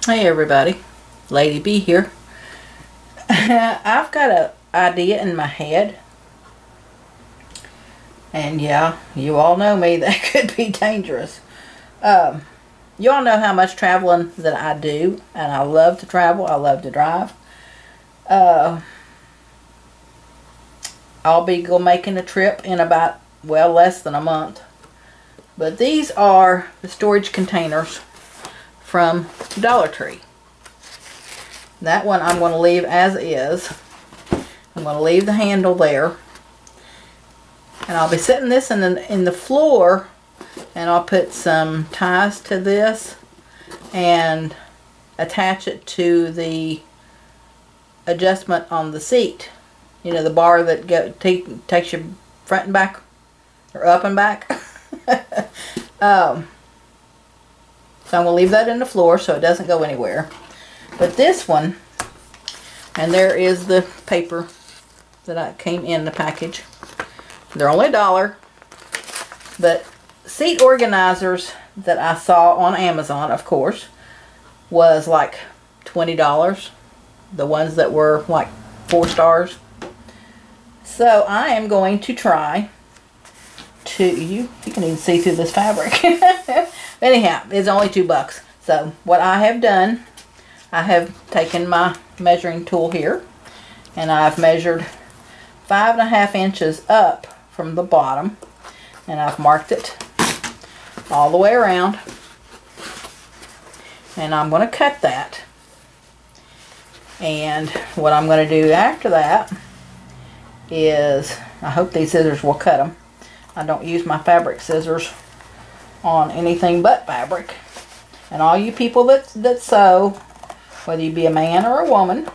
Hey everybody, Lady B here. I've got an idea in my head, and yeah, you all know me, that could be dangerous. You all know how much traveling that I do, and I love to travel, I love to drive. I'll be making a trip in about, well, less than a month. But these are the storage containers from Dollar Tree. That one I'm going to leave as is. I'm going to leave the handle there. And I'll be setting this in the floor, and I'll put some ties to this and attach it to the adjustment on the seat. You know, the bar that takes you front and back, or up and back. So I'm going to leave that in the floor so it doesn't go anywhere. But this one, and there is the paper that came in the package. They're only $1. But seat organizers that I saw on Amazon, of course, was like $20. The ones that were like 4 stars. So I am going to try to, you can even see through this fabric. Anyhow, it's only $2. So what I have done, I have taken my measuring tool here, and I've measured 5.5 inches up from the bottom, and I've marked it all the way around, and I'm going to cut that. And what I'm going to do after that is, I hope these scissors will cut them. I don't use my fabric scissors on anything but fabric. And all you people that sew, whether you be a man or a woman,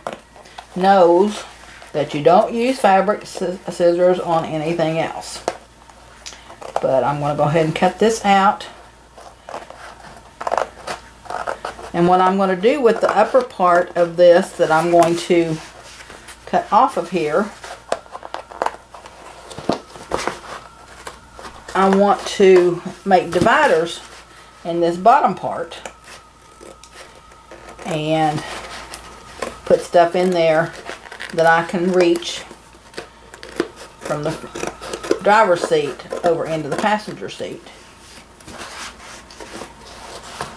knows that you don't use fabric scissors on anything else. But I'm going to go ahead and cut this out. And what I'm going to do with the upper part of this that I'm going to cut off of here, I want to make dividers in this bottom part and put stuff in there that I can reach from the driver's seat over into the passenger seat.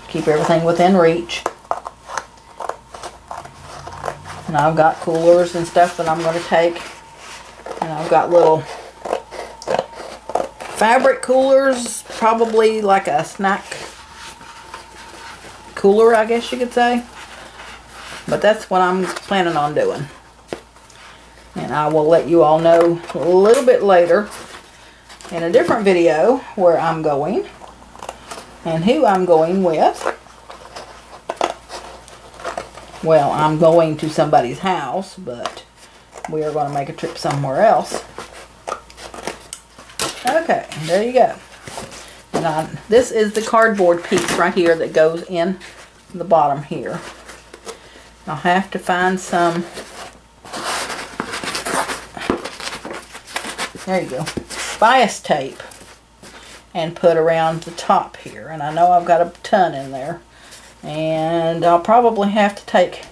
Keep everything within reach. And I've got coolers and stuff that I'm going to take. And I've got little fabric coolers, probably like a snack cooler, I guess you could say. But that's what I'm planning on doing. And I will let you all know a little bit later in a different video where I'm going and who I'm going with. Well, I'm going to somebody's house, but we are going to make a trip somewhere else. Okay, there you go. And this is the cardboard piece right here that goes in the bottom here. I'll have to find some, there you go, bias tape and put around the top here. And I know I've got a ton in there. And I'll probably have to take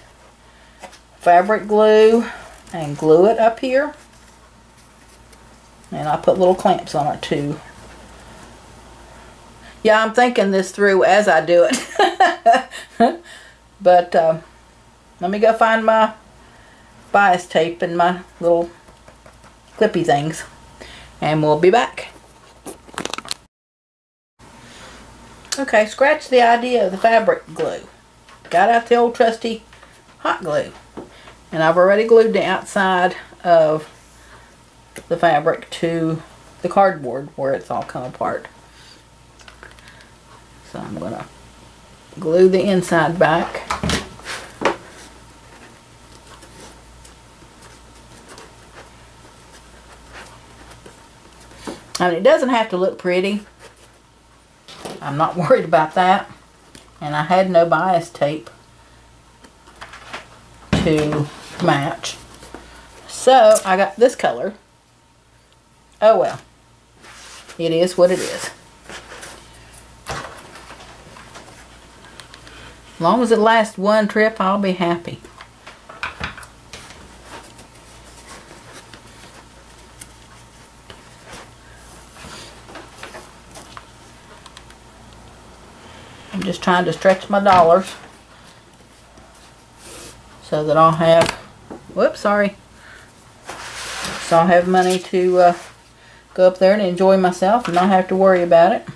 fabric glue and glue it up here. And I put little clamps on it too. Yeah, I'm thinking this through as I do it. But let me go find my bias tape and my little clippy things. And we'll be back. Okay, scratch the idea of the fabric glue. Got out the old trusty hot glue. And I've already glued the outside of the fabric to the cardboard where it's all come apart. So I'm going to glue the inside back. I mean, it doesn't have to look pretty. I'm not worried about that. And I had no bias tape to match. So I got this color. Oh well. It is what it is. As long as it lasts one trip, I'll be happy. I'm just trying to stretch my dollars so that I'll have, whoops, sorry. So I'll have money to go up there and enjoy myself and not have to worry about it.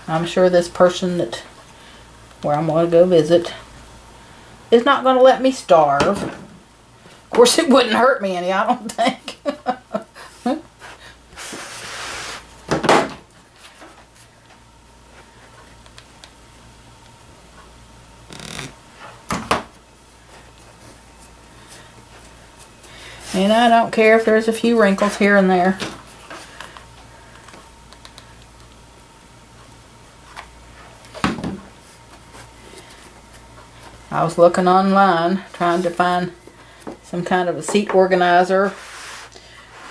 I'm sure this person that where I'm going to go visit is not going to let me starve. Of course, it wouldn't hurt me any, I don't think. And I don't care if there's a few wrinkles here and there. I was looking online trying to find some kind of a seat organizer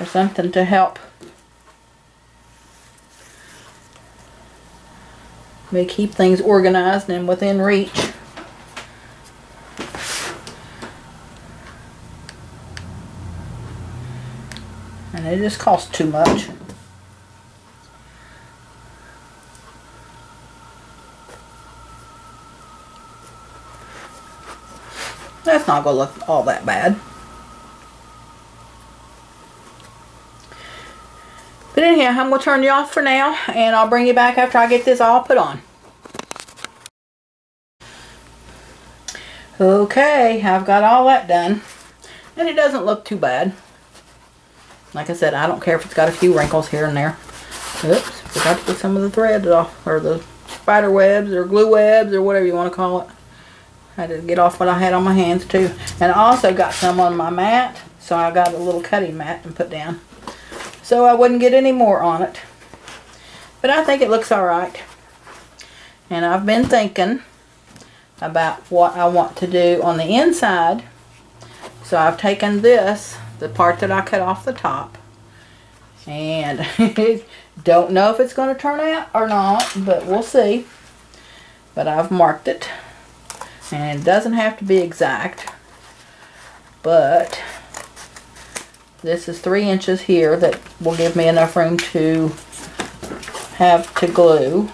or something to help me keep things organized and within reach. And it just costs too much. That's not going to look all that bad. But anyhow, I'm going to turn you off for now, and I'll bring you back after I get this all put on. Okay, I've got all that done, and it doesn't look too bad. Like I said, I don't care if it's got a few wrinkles here and there. Oops, forgot to get some of the threads off, or the spider webs, or glue webs, or whatever you want to call it. I had to get off what I had on my hands too. And I also got some on my mat, so I got a little cutting mat and put down, so I wouldn't get any more on it. But I think it looks alright. And I've been thinking about what I want to do on the inside. So I've taken this, the part that I cut off the top, and don't know if it's going to turn out or not, but we'll see. But I've marked it. And it doesn't have to be exact, but this is 3 inches here that will give me enough room to have to glue.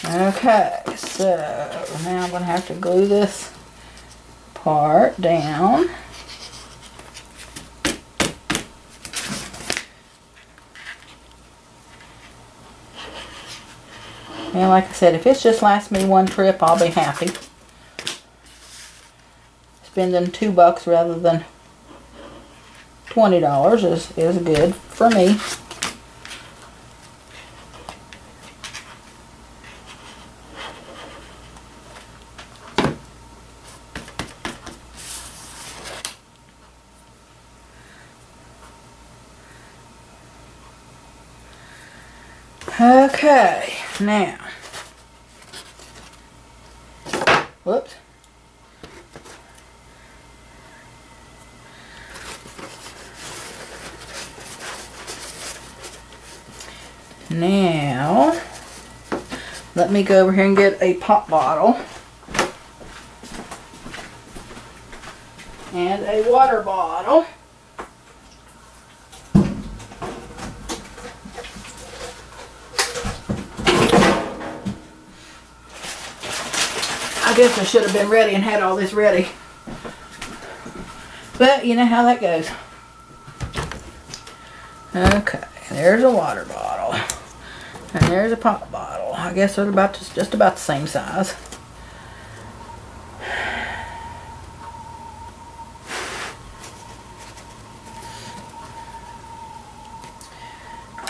Okay, so now I'm going to have to glue this part down. And like I said, if it just lasts me one trip, I'll be happy. Spending $2 rather than $20 is good for me. Okay, now, whoops. Now, let me go over here and get a pop bottle and a water bottle. I guess I should have been ready and had all this ready. But you know how that goes. Okay, there's a water bottle. And there's a pop bottle. I guess they're just about the same size.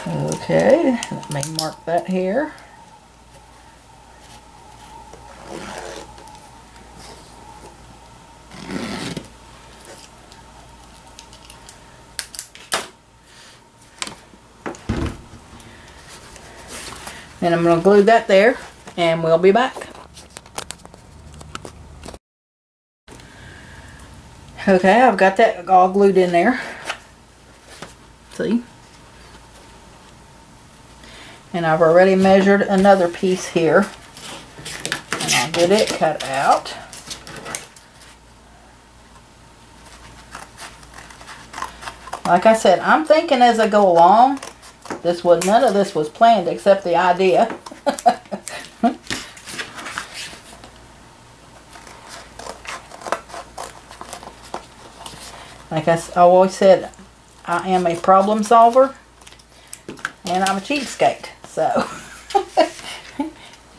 Okay, let me mark that here. And I'm going to glue that there, and we'll be back. Okay, I've got that all glued in there. See? And I've already measured another piece here. And I'll get it cut out. Like I said, I'm thinking as I go along. None of this was planned except the idea. Like I always said, I am a problem solver and I'm a cheapskate. So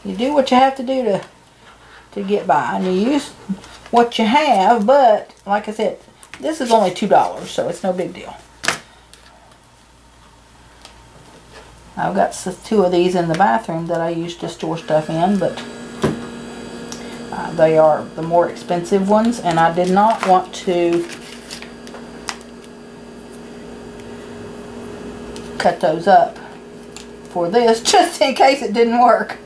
you do what you have to do to get by, and you use what you have. But like I said, this is only $2, so it's no big deal. I've got 2 of these in the bathroom that I use to store stuff in, but they are the more expensive ones, and I did not want to cut those up for this, just in case it didn't work.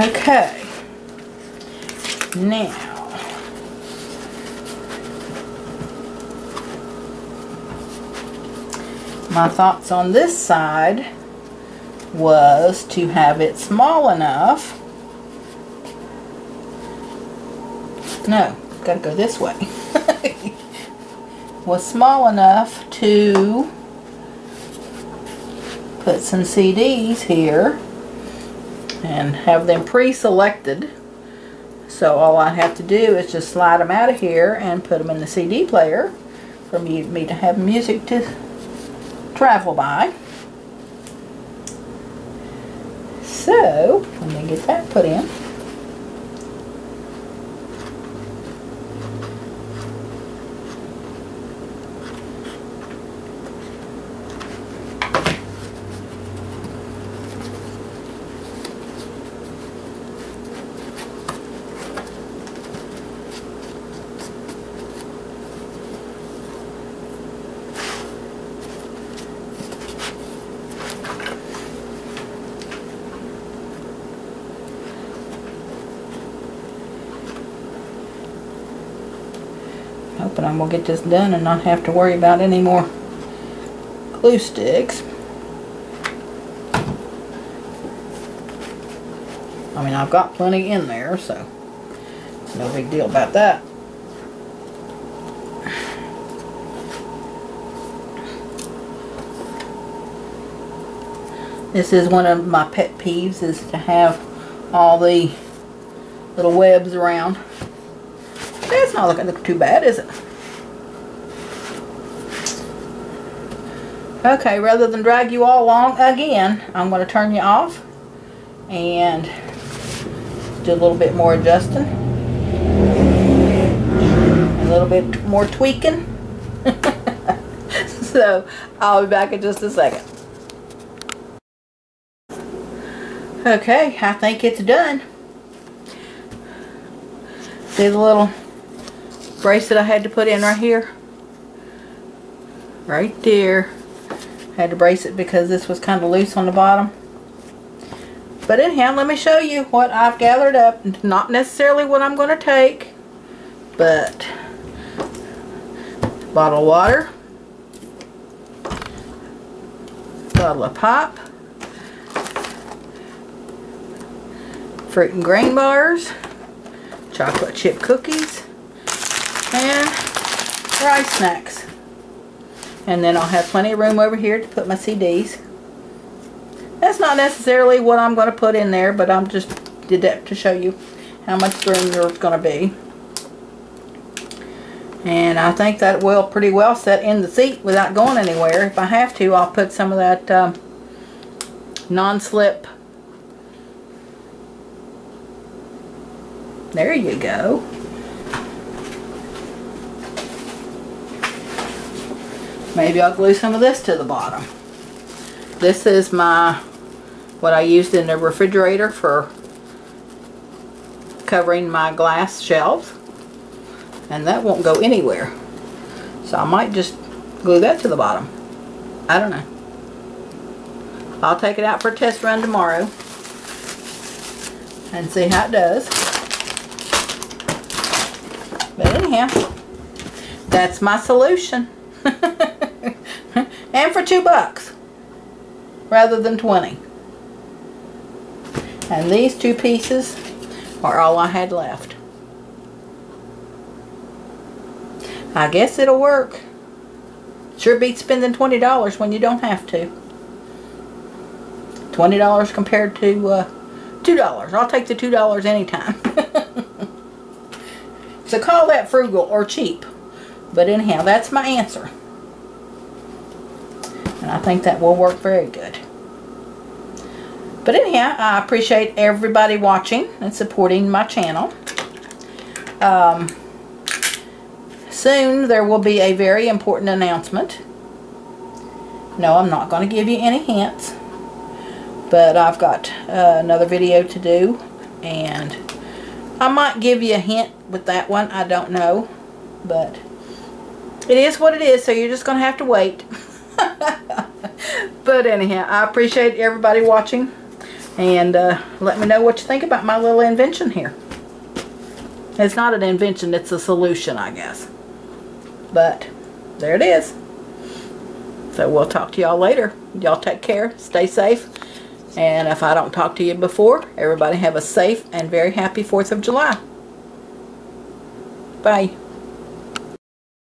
Okay, now my thoughts on this side was to have it small enough. No, gotta go this way. Was small enough to put some CDs here and have them pre-selected, so all I have to do is just slide them out of here and put them in the CD player for me to have music to travel by. So let me get that put in. Hoping I'm going to get this done and not have to worry about any more glue sticks. I mean, I've got plenty in there, so it's no big deal about that. This is one of my pet peeves, is to have all the little webs around. It's not looking too bad, is it? Okay, rather than drag you all along again, I'm going to turn you off and do a little bit more adjusting. A little bit more tweaking. So, I'll be back in just a second. Okay, I think it's done. See the little bracelet I had to put in right here? Right there. Had to brace it because this was kind of loose on the bottom. But anyhow, let me show you what I've gathered up. Not necessarily what I'm going to take, but bottle of water, bottle of pop, fruit and grain bars, chocolate chip cookies, and rice snacks. And then I'll have plenty of room over here to put my CDs. That's not necessarily what I'm going to put in there, but I'm just did that to show you how much room there's going to be. And I think that will pretty well set in the seat without going anywhere. If I have to, I'll put some of that non-slip. There you go. Maybe I'll glue some of this to the bottom. This is what I used in the refrigerator for covering my glass shelves. And that won't go anywhere. So I might just glue that to the bottom. I don't know. I'll take it out for a test run tomorrow and see how it does. But anyhow, that's my solution. And for $2 rather than 20. And these 2 pieces are all I had left. I guess it'll work. Sure beats spending $20 when you don't have to. $20 compared to $2. I'll take the $2 anytime. So call that frugal or cheap. But anyhow, that's my answer. And I think that will work very good. But anyhow, I appreciate everybody watching and supporting my channel. Soon there will be a very important announcement. No, I'm not going to give you any hints. But I've got another video to do. And I might give you a hint with that one. I don't know. But it is what it is. So you're just going to have to wait. But anyhow, I appreciate everybody watching. And let me know what you think about my little invention here. It's not an invention. It's a solution, I guess. But there it is. So we'll talk to y'all later. Y'all take care. Stay safe. And if I don't talk to you before, everybody have a safe and very happy 4th of July. Bye.